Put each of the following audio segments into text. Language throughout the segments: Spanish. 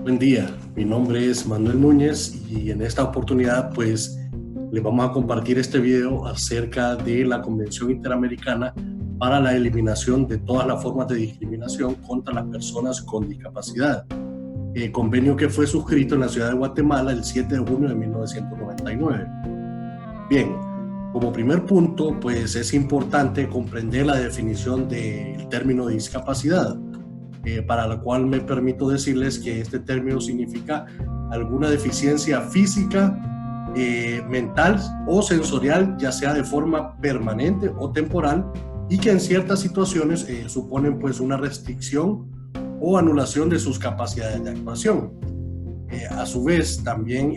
Buen día, mi nombre es Manuel Núñez y en esta oportunidad pues les vamos a compartir este video acerca de la Convención Interamericana para la eliminación de todas las formas de discriminación contra las personas con discapacidad, convenio que fue suscrito en la ciudad de Guatemala el 7 de junio de 1999. Bien, como primer punto pues es importante comprender la definición del término discapacidad, para la cual me permito decirles que este término significa alguna deficiencia física, mental o sensorial, ya sea de forma permanente o temporal, y que en ciertas situaciones suponen pues una restricción o anulación de sus capacidades de actuación. A su vez, también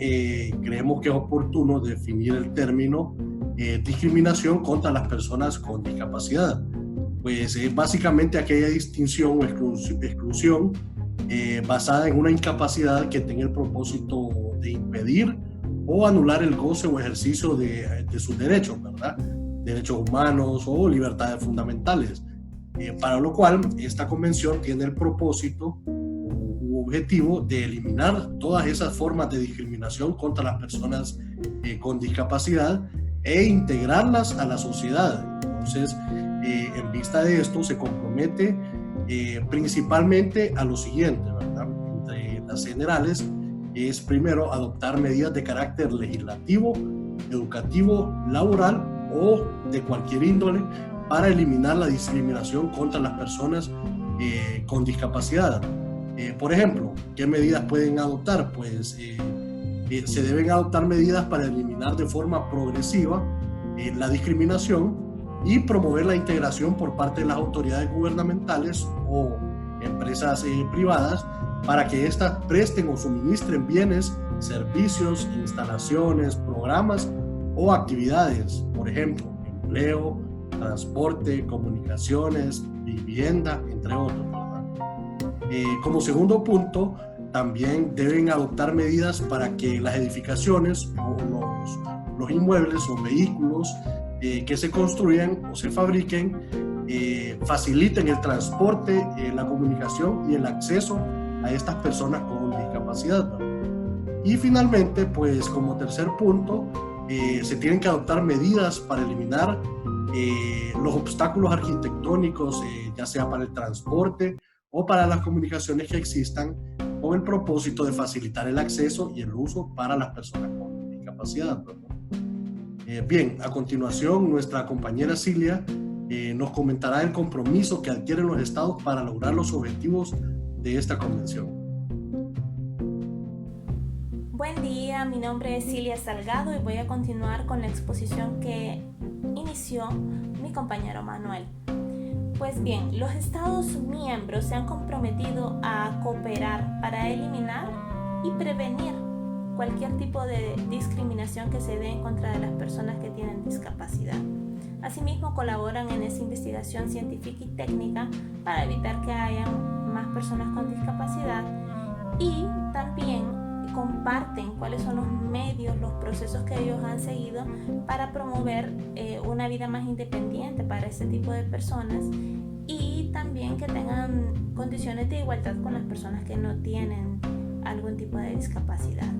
creemos que es oportuno definir el término discriminación contra las personas con discapacidad, pues es básicamente aquella distinción o exclusión basada en una incapacidad que tenga el propósito de impedir o anular el goce o ejercicio de sus derechos, ¿verdad? Derechos humanos o libertades fundamentales, para lo cual esta convención tiene el propósito u objetivo de eliminar todas esas formas de discriminación contra las personas con discapacidad e integrarlas a la sociedad. Entonces, en vista de esto, se compromete principalmente a lo siguiente, ¿verdad? Entre las generales es primero adoptar medidas de carácter legislativo, educativo, laboral o de cualquier índole para eliminar la discriminación contra las personas con discapacidad. Por ejemplo, ¿qué medidas pueden adoptar? Pues se deben adoptar medidas para eliminar de forma progresiva la discriminación y promover la integración por parte de las autoridades gubernamentales o empresas privadas para que éstas presten o suministren bienes, servicios, instalaciones, programas o actividades, por ejemplo, empleo, transporte, comunicaciones, vivienda, entre otros, ¿verdad? Como segundo punto, también deben adoptar medidas para que las edificaciones o los inmuebles o vehículos que se construyan o se fabriquen faciliten el transporte, la comunicación y el acceso a estas personas con discapacidad, ¿no? Y finalmente, pues como tercer punto, se tienen que adoptar medidas para eliminar los obstáculos arquitectónicos, ya sea para el transporte o para las comunicaciones que existan, con el propósito de facilitar el acceso y el uso para las personas con discapacidad, ¿no? Bien, a continuación nuestra compañera Cilia nos comentará el compromiso que adquieren los estados para lograr los objetivos de esta convención. Buen día, mi nombre es Cilia Salgado y voy a continuar con la exposición que inició mi compañero Manuel. Pues bien, los estados miembros se han comprometido a cooperar para eliminar y prevenir cualquier tipo de discriminación que se dé en contra de las personas que tienen discapacidad. Asimismo, colaboran en esa investigación científica y técnica para evitar que hayan más personas con discapacidad, y también comparten cuáles son los medios, los procesos que ellos han seguido para promover una vida más independiente para ese tipo de personas, y también que tengan condiciones de igualdad con las personas que no tienen algún tipo de discapacidad.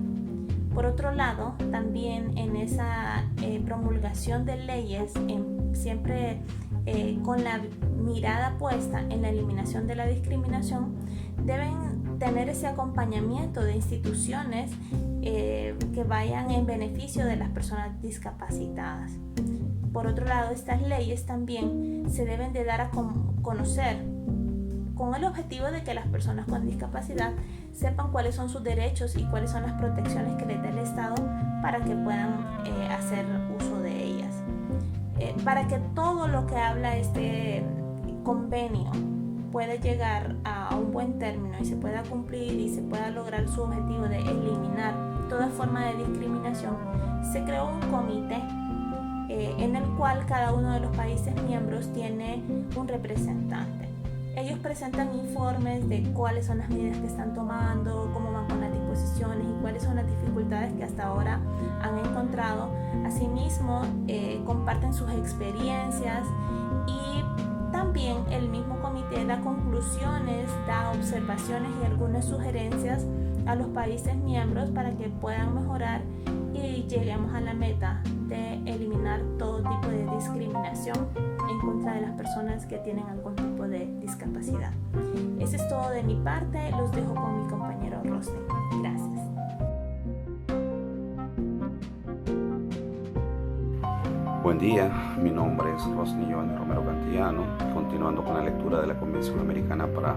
Por otro lado, también en esa promulgación de leyes, siempre con la mirada puesta en la eliminación de la discriminación, deben tener ese acompañamiento de instituciones que vayan en beneficio de las personas discapacitadas. Por otro lado, estas leyes también se deben de dar a conocer con el objetivo de que las personas con discapacidad sepan cuáles son sus derechos y cuáles son las protecciones que les da el Estado para que puedan hacer uso de ellas. Para que todo lo que habla este convenio pueda llegar a un buen término y se pueda cumplir y se pueda lograr su objetivo de eliminar toda forma de discriminación, se creó un comité en el cual cada uno de los países miembros tiene un representante. Ellos presentan informes de cuáles son las medidas que están tomando, cómo van con las disposiciones y cuáles son las dificultades que hasta ahora han encontrado. Asimismo, comparten sus experiencias y También el mismo comité da conclusiones, da observaciones y algunas sugerencias a los países miembros para que puedan mejorar y lleguemos a la meta de eliminar todo tipo de discriminación en contra de las personas que tienen algún tipo de discapacidad. Eso es todo de mi parte, los dejo con mi compañero Rosny. Gracias. Buen día, mi nombre es Rosny Giovanni Romero Cantillano, continuando con la lectura de la Convención Americana para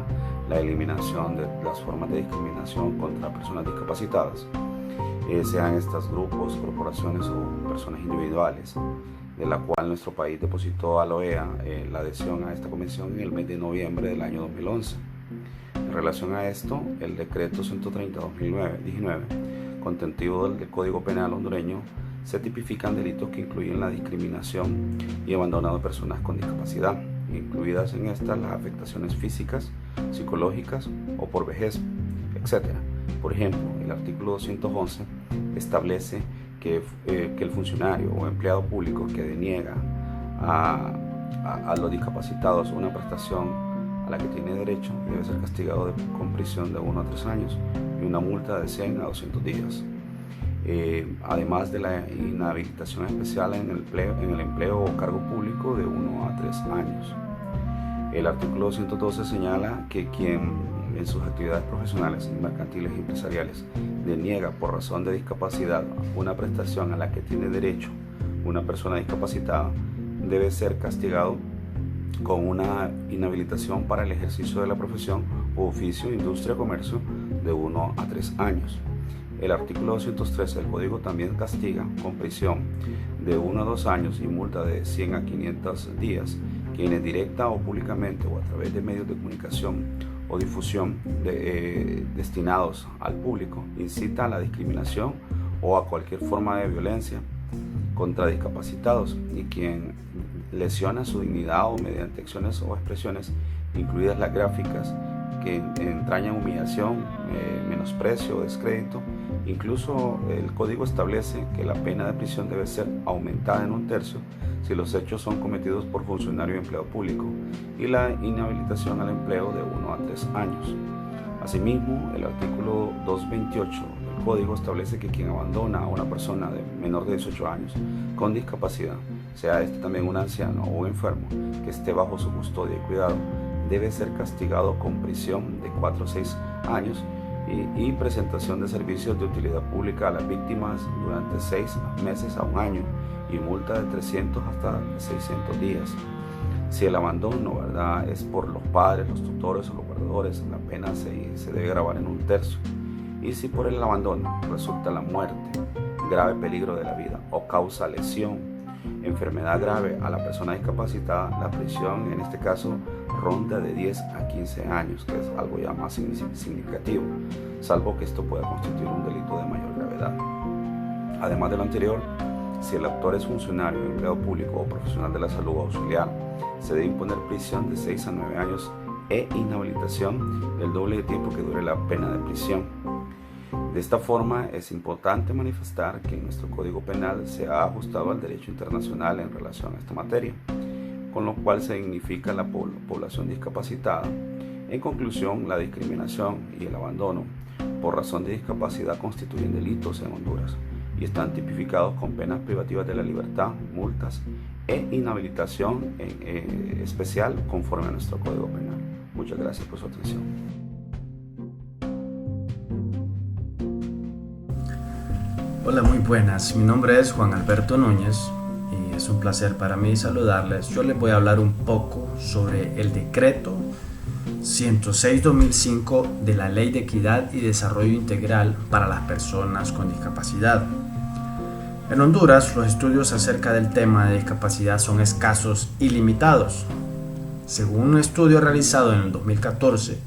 la eliminación de las formas de discriminación contra personas discapacitadas, sean estos grupos, corporaciones o personas individuales, de la cual nuestro país depositó a la OEA la adhesión a esta convención en el mes de noviembre del año 2011. En relación a esto, el decreto 130/2019, contenido del Código Penal hondureño, se tipifican delitos que incluyen la discriminación y abandono de personas con discapacidad, incluidas en estas las afectaciones físicas, psicológicas o por vejez, etc. Por ejemplo, el artículo 211 establece que el funcionario o empleado público que deniega a los discapacitados una prestación a la que tiene derecho debe ser castigado con prisión de 1 a 3 años y una multa de 100 a 200 días. Además de la inhabilitación especial en el empleo o cargo público de 1 a 3 años. El artículo 212 señala que quien en sus actividades profesionales, mercantiles y empresariales deniega por razón de discapacidad una prestación a la que tiene derecho una persona discapacitada debe ser castigado con una inhabilitación para el ejercicio de la profesión o oficio, industria o comercio de 1 a 3 años. El artículo 213 del Código también castiga con prisión de 1 a 2 años y multa de 100 a 500 días quienes directa o públicamente o a través de medios de comunicación o difusión destinados al público incita a la discriminación o a cualquier forma de violencia contra discapacitados y quien lesiona su dignidad o mediante acciones o expresiones, incluidas las gráficas, que entrañan humillación, menosprecio o descrédito. Incluso el Código establece que la pena de prisión debe ser aumentada en 1/3 si los hechos son cometidos por funcionario y empleado público y la inhabilitación al empleo de 1 a 3 años. Asimismo, el artículo 228 del Código establece que quien abandona a una persona de menor de 18 años con discapacidad, sea este también un anciano o un enfermo que esté bajo su custodia y cuidado, debe ser castigado con prisión de 4 a 6 años y presentación de servicios de utilidad pública a las víctimas durante 6 meses a 1 año y multa de 300 hasta 600 días. Si el abandono, ¿verdad?, es por los padres, los tutores o los guardadores, la pena se debe gravar en 1/3. Y si por el abandono resulta la muerte, grave peligro de la vida o causa lesión, enfermedad grave a la persona discapacitada, la prisión en este caso ronda de 10 a 15 años, que es algo ya más significativo, salvo que esto pueda constituir un delito de mayor gravedad. Además de lo anterior, si el autor es funcionario, empleado público o profesional de la salud o auxiliar, se debe imponer prisión de 6 a 9 años e inhabilitación el doble de tiempo que dure la pena de prisión. De esta forma, es importante manifestar que nuestro Código Penal se ha ajustado al derecho internacional en relación a esta materia, con lo cual se dignifica la población discapacitada. En conclusión, la discriminación y el abandono por razón de discapacidad constituyen delitos en Honduras y están tipificados con penas privativas de la libertad, multas e inhabilitación especial conforme a nuestro Código Penal. Muchas gracias por su atención. Hola, muy buenas. Mi nombre es Juan Alberto Núñez y es un placer para mí saludarles. Yo les voy a hablar un poco sobre el decreto 106/2005 de la Ley de Equidad y Desarrollo Integral para las Personas con Discapacidad. En Honduras, los estudios acerca del tema de discapacidad son escasos y limitados. Según un estudio realizado en el 2014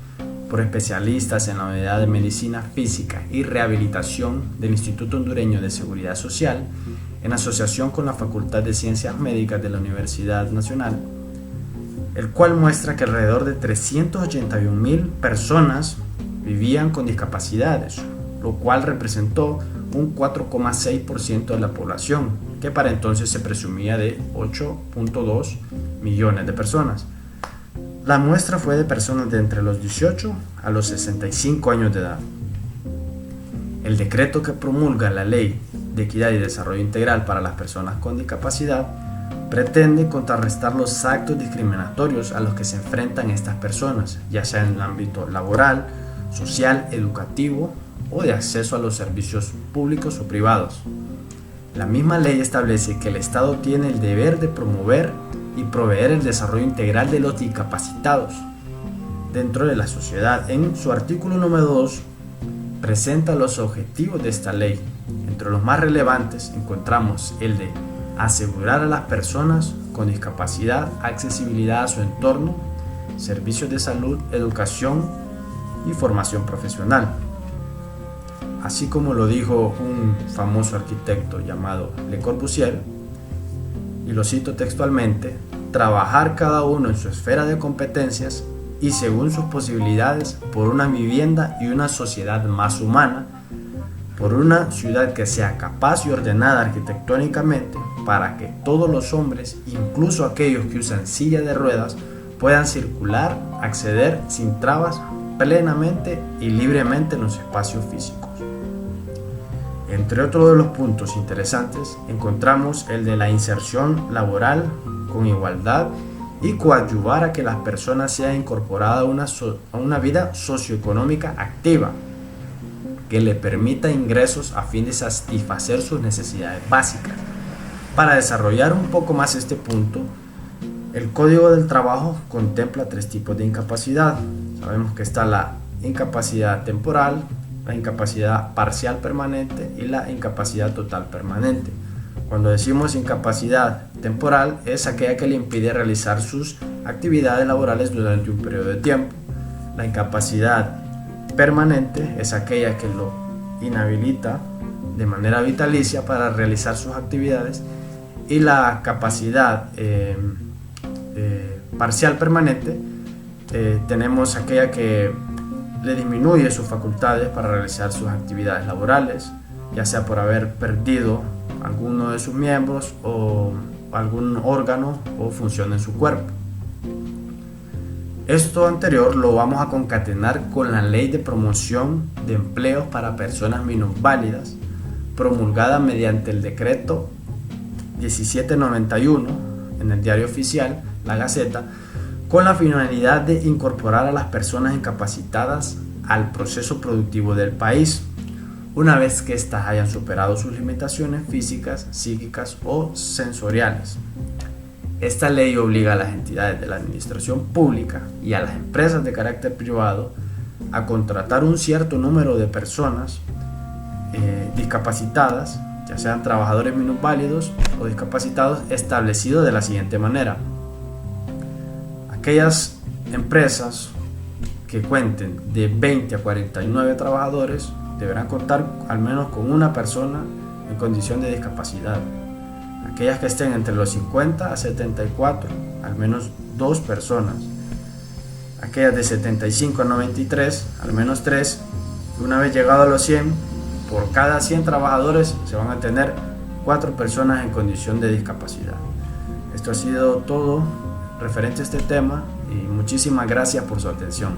por especialistas en la Unidad de Medicina Física y Rehabilitación del Instituto Hondureño de Seguridad Social, en asociación con la Facultad de Ciencias Médicas de la Universidad Nacional, el cual muestra que alrededor de 381,000 personas vivían con discapacidades, lo cual representó un 4,6% de la población, que para entonces se presumía de 8,2 millones de personas. La muestra fue de personas de entre los 18 a los 65 años de edad. El decreto que promulga la Ley de Equidad y Desarrollo Integral para las Personas con Discapacidad pretende contrarrestar los actos discriminatorios a los que se enfrentan estas personas, ya sea en el ámbito laboral, social, educativo o de acceso a los servicios públicos o privados. La misma ley establece que el Estado tiene el deber de promover y proveer el desarrollo integral de los discapacitados dentro de la sociedad. En su artículo número 2 presenta los objetivos de esta ley. Entre los más relevantes encontramos el de asegurar a las personas con discapacidad accesibilidad a su entorno, servicios de salud, educación y formación profesional. Así como lo dijo un famoso arquitecto llamado Le Corbusier, y lo cito textualmente: trabajar cada uno en su esfera de competencias y según sus posibilidades por una vivienda y una sociedad más humana, por una ciudad que sea capaz y ordenada arquitectónicamente para que todos los hombres, incluso aquellos que usan silla de ruedas, puedan circular, acceder sin trabas plenamente y libremente en los espacios físicos. Entre otros de los puntos interesantes encontramos el de la inserción laboral con igualdad y coadyuvar a que las personas sean incorporadas a una vida socioeconómica activa que le permita ingresos a fin de satisfacer sus necesidades básicas. Para desarrollar un poco más este punto, el Código del Trabajo contempla 3 tipos de incapacidad. Sabemos que está la incapacidad temporal, la incapacidad parcial permanente y la incapacidad total permanente. Cuando decimos incapacidad temporal, es aquella que le impide realizar sus actividades laborales durante un periodo de tiempo. La incapacidad permanente es aquella que lo inhabilita de manera vitalicia para realizar sus actividades, y la capacidad parcial permanente tenemos aquella que le disminuye sus facultades para realizar sus actividades laborales, ya sea por haber perdido alguno de sus miembros o algún órgano o función en su cuerpo. Esto anterior lo vamos a concatenar con la Ley de Promoción de Empleos para Personas Minusválidas, promulgada mediante el decreto 1791 en el Diario Oficial, la Gaceta, con la finalidad de incorporar a las personas incapacitadas al proceso productivo del país, una vez que éstas hayan superado sus limitaciones físicas, psíquicas o sensoriales. Esta ley obliga a las entidades de la administración pública y a las empresas de carácter privado a contratar un cierto número de personas discapacitadas, ya sean trabajadores minusválidos o discapacitados, establecido de la siguiente manera. Aquellas empresas que cuenten de 20 a 49 trabajadores deberán contar al menos con una persona en condición de discapacidad. Aquellas que estén entre los 50 a 74, al menos 2 personas. Aquellas de 75 a 93, al menos 3. Y una vez llegado a los 100, por cada 100 trabajadores se van a tener 4 personas en condición de discapacidad. Esto ha sido todo referente a este tema y muchísimas gracias por su atención.